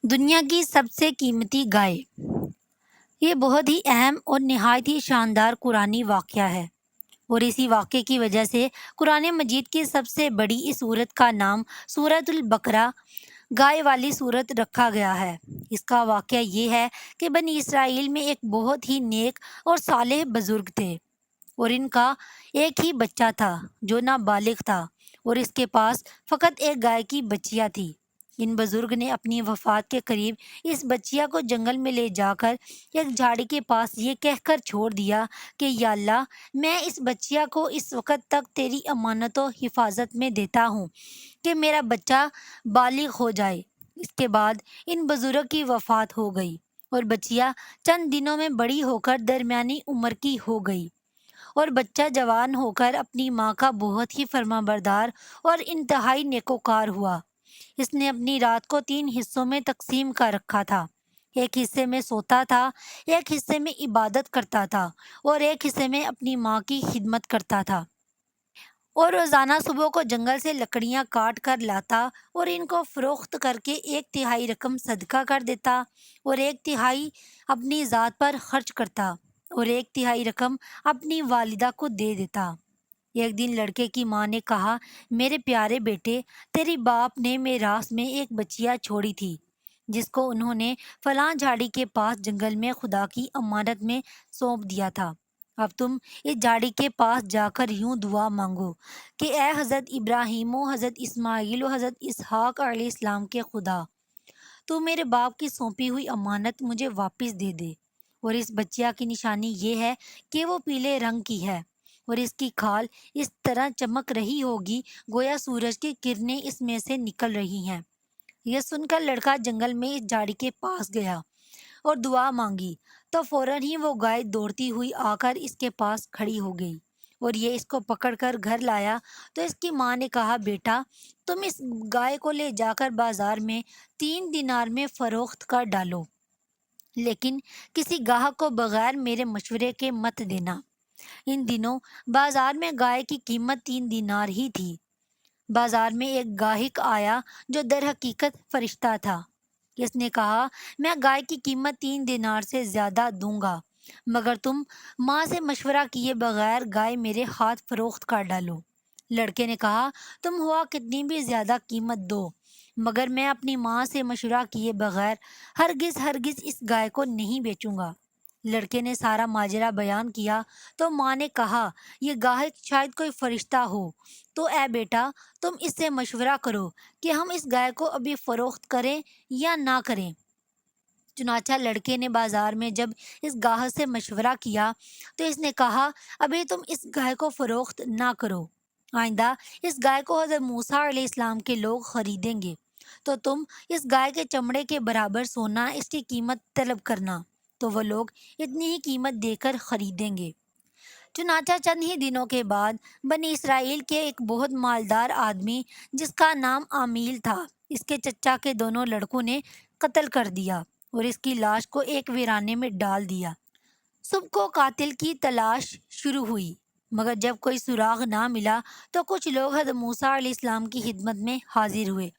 دنیا کی سب سے قیمتی گائے۔ یہ بہت ہی اہم اور نہایت ہی شاندار قرآنی واقعہ ہے، اور اسی واقعے کی وجہ سے قرآن مجید کی سب سے بڑی اس سورت کا نام سورۃ البقرہ، گائے والی سورت رکھا گیا ہے۔ اس کا واقعہ یہ ہے کہ بنی اسرائیل میں ایک بہت ہی نیک اور صالح بزرگ تھے، اور ان کا ایک ہی بچہ تھا جو نابالغ تھا، اور اس کے پاس فقط ایک گائے کی بچیا تھی۔ ان بزرگ نے اپنی وفات کے قریب اس بچیا کو جنگل میں لے جا کر ایک جھاڑی کے پاس یہ کہہ کر چھوڑ دیا کہ یا اللہ، میں اس بچیا کو اس وقت تک تیری امانت و حفاظت میں دیتا ہوں کہ میرا بچہ بالغ ہو جائے۔ اس کے بعد ان بزرگ کی وفات ہو گئی، اور بچیا چند دنوں میں بڑی ہو کر درمیانی عمر کی ہو گئی، اور بچہ جوان ہو کر اپنی ماں کا بہت ہی فرما بردار اور انتہائی نیکوکار ہوا۔ اس نے اپنی رات کو 3 حصوں میں تقسیم کر رکھا تھا۔ ایک حصے میں سوتا تھا، ایک حصے میں عبادت کرتا تھا، اور ایک حصے میں اپنی ماں کی خدمت کرتا تھا، اور روزانہ صبح کو جنگل سے لکڑیاں کاٹ کر لاتا اور ان کو فروخت کر کے 1/3 رقم صدقہ کر دیتا، اور 1/3 اپنی ذات پر خرچ کرتا، اور 1/3 رقم اپنی والدہ کو دے دیتا۔ ایک دن لڑکے کی ماں نے کہا، میرے پیارے بیٹے، تیری باپ نے میراث میں ایک بچیا چھوڑی تھی جس کو انہوں نے فلاں جھاڑی کے پاس جنگل میں خدا کی امانت میں سونپ دیا تھا۔ اب تم اس جھاڑی کے پاس جا کر یوں دعا مانگو کہ اے حضرت ابراہیم و حضرت اسماعیل و حضرت اسحاق علیہ السلام کے خدا، تو میرے باپ کی سونپی ہوئی امانت مجھے واپس دے دے۔ اور اس بچیا کی نشانی یہ ہے کہ وہ پیلے رنگ کی ہے، اور اس کی کھال اس طرح چمک رہی ہوگی گویا سورج کی کرنیں اس میں سے نکل رہی ہیں۔ یہ سن کر لڑکا جنگل میں اس جھاڑی کے پاس گیا اور دعا مانگی، تو فوراً ہی وہ گائے دوڑتی ہوئی آ کر اس کے پاس کھڑی ہو گئی، اور یہ اس کو پکڑ کر گھر لایا۔ تو اس کی ماں نے کہا، بیٹا، تم اس گائے کو لے جا کر بازار میں 3 دینار میں فروخت کر ڈالو، لیکن کسی گاہک کو بغیر میرے مشورے کے مت دینا۔ ان دنوں بازار میں گائے کی قیمت 3 دینار ہی تھی۔ بازار میں ایک گاہک آیا جو در حقیقت فرشتہ تھا۔ اس نے کہا، میں گائے کی قیمت 3 دینار سے زیادہ دوں گا، مگر تم ماں سے مشورہ کیے بغیر گائے میرے ہاتھ فروخت کر ڈالو۔ لڑکے نے کہا، تم ہوا کتنی بھی زیادہ قیمت دو، مگر میں اپنی ماں سے مشورہ کیے بغیر ہرگز اس گائے کو نہیں بیچوں گا۔ لڑکے نے سارا ماجرا بیان کیا تو ماں نے کہا، یہ گاہک شاید کوئی فرشتہ ہو، تو اے بیٹا، تم اس سے مشورہ کرو کہ ہم اس گائے کو ابھی فروخت کریں یا نہ کریں۔ چنانچہ لڑکے نے بازار میں جب اس گاہک سے مشورہ کیا تو اس نے کہا، ابھی تم اس گائے کو فروخت نہ کرو، آئندہ اس گائے کو حضرت موسیٰ علیہ السلام کے لوگ خریدیں گے تو تم اس گائے کے چمڑے کے برابر سونا اس کی قیمت طلب کرنا، تو وہ لوگ اتنی ہی قیمت دے کر خریدیں گے۔ چنانچہ چند ہی دنوں کے بعد بنی اسرائیل کے ایک بہت مالدار آدمی جس کا نام عامیل تھا، اس کے چچا کے دونوں لڑکوں نے قتل کر دیا اور اس کی لاش کو ایک ویرانے میں ڈال دیا۔ صبح کو قاتل کی تلاش شروع ہوئی، مگر جب کوئی سراغ نہ ملا تو کچھ لوگ حضرت موسیٰ علیہ السلام کی خدمت میں حاضر ہوئے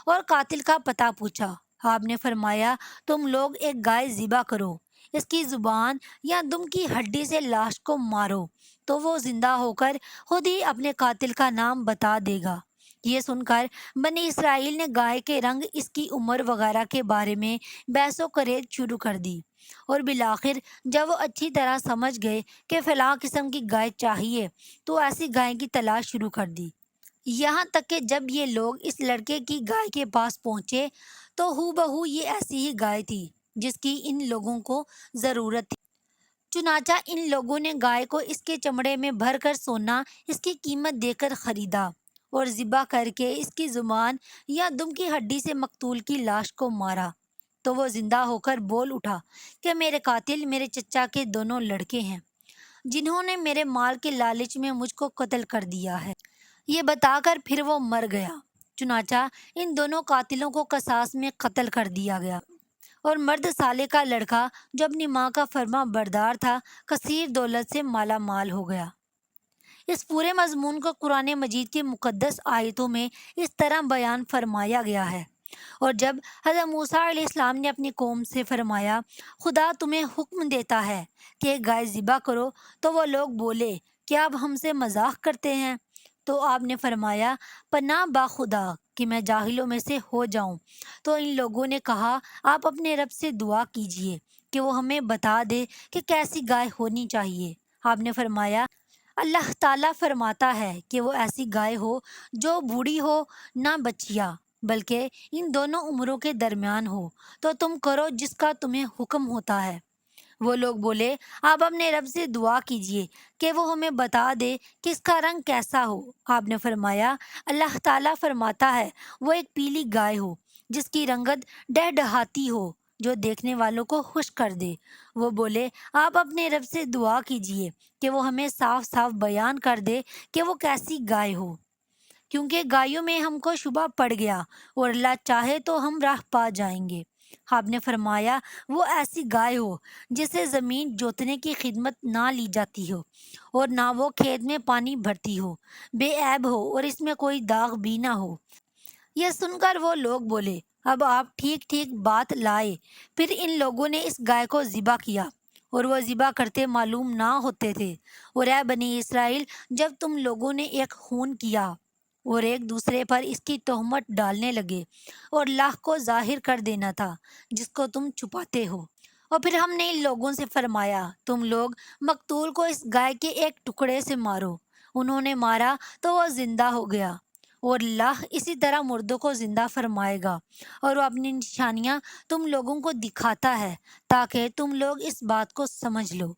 اور قاتل کا پتہ پوچھا۔ آپ نے فرمایا، تم لوگ ایک گائے ذبح کرو، اس کی زبان یا دم کی ہڈی سے لاش کو مارو، تو وہ زندہ ہو کر خود ہی اپنے قاتل کا نام بتا دے گا۔ یہ سن کر بنی اسرائیل نے گائے کے رنگ، اس کی عمر وغیرہ کے بارے میں بحث و کرید شروع کر دی، اور بالآخر جب وہ اچھی طرح سمجھ گئے کہ فلاں قسم کی گائے چاہیے تو ایسی گائے کی تلاش شروع کر دی۔ یہاں تک کہ جب یہ لوگ اس لڑکے کی گائے کے پاس پہنچے تو ہو بہو یہ ایسی ہی گائے تھی جس کی ان لوگوں کو ضرورت تھی۔ چنانچہ ان لوگوں نے گائے کو اس کے چمڑے میں بھر کر سونا اس کی قیمت دے کر خریدا، اور ذبح کر کے اس کی زبان یا دم کی ہڈی سے مقتول کی لاش کو مارا، تو وہ زندہ ہو کر بول اٹھا کہ میرے قاتل میرے چچا کے دونوں لڑکے ہیں جنہوں نے میرے مال کے لالچ میں مجھ کو قتل کر دیا ہے۔ یہ بتا کر پھر وہ مر گیا۔ چنانچہ ان دونوں قاتلوں کو قصاص میں قتل کر دیا گیا، اور مرد سالے کا لڑکا جو اپنی ماں کا فرما بردار تھا کثیر دولت سے مالا مال ہو گیا۔ اس پورے مضمون کو قرآن مجید کی مقدس آیتوں میں اس طرح بیان فرمایا گیا ہے، اور جب حضرت موسیٰ علیہ السلام نے اپنی قوم سے فرمایا خدا تمہیں حکم دیتا ہے کہ ایک گائے ذبح کرو، تو وہ لوگ بولے کیا اب ہم سے مذاق کرتے ہیں؟ تو آپ نے فرمایا پناہ با خدا کہ میں جاہلوں میں سے ہو جاؤں۔ تو ان لوگوں نے کہا آپ اپنے رب سے دعا کیجئے کہ وہ ہمیں بتا دے کہ کیسی گائے ہونی چاہیے۔ آپ نے فرمایا اللہ تعالیٰ فرماتا ہے کہ وہ ایسی گائے ہو جو بوڑھی ہو نہ بچیا، بلکہ ان دونوں عمروں کے درمیان ہو، تو تم کرو جس کا تمہیں حکم ہوتا ہے۔ وہ لوگ بولے آپ اپنے رب سے دعا کیجئے کہ وہ ہمیں بتا دے کہ اس کا رنگ کیسا ہو۔ آپ نے فرمایا اللہ تعالیٰ فرماتا ہے وہ ایک پیلی گائے ہو جس کی رنگت ڈہڈہاتی ہو، جو دیکھنے والوں کو خوش کر دے۔ وہ بولے آپ اپنے رب سے دعا کیجئے کہ وہ ہمیں صاف صاف بیان کر دے کہ وہ کیسی گائے ہو، کیونکہ گایوں میں ہم کو شبہ پڑ گیا اور اللہ چاہے تو ہم راہ پا جائیں گے۔ آپ نے فرمایا وہ ایسی گائے ہو جسے زمین جوتنے کی خدمت نہ لی جاتی ہو اور نہ وہ کھیت میں پانی بھرتی ہو، بے عیب ہو اور اس میں کوئی داغ بھی نہ ہو۔ یہ سن کر وہ لوگ بولے اب آپ ٹھیک ٹھیک بات لائے۔ پھر ان لوگوں نے اس گائے کو ذبح کیا اور وہ ذبح کرتے معلوم نہ ہوتے تھے۔ اور اے بنی اسرائیل، جب تم لوگوں نے ایک خون کیا اور ایک دوسرے پر اس کی تہمت ڈالنے لگے اور اللہ کو ظاہر کر دینا تھا جس کو تم چھپاتے ہو، اور پھر ہم نے ان لوگوں سے فرمایا تم لوگ مقتول کو اس گائے کے ایک ٹکڑے سے مارو، انہوں نے مارا تو وہ زندہ ہو گیا، اور اللہ اسی طرح مردوں کو زندہ فرمائے گا، اور وہ اپنی نشانیاں تم لوگوں کو دکھاتا ہے تاکہ تم لوگ اس بات کو سمجھ لو۔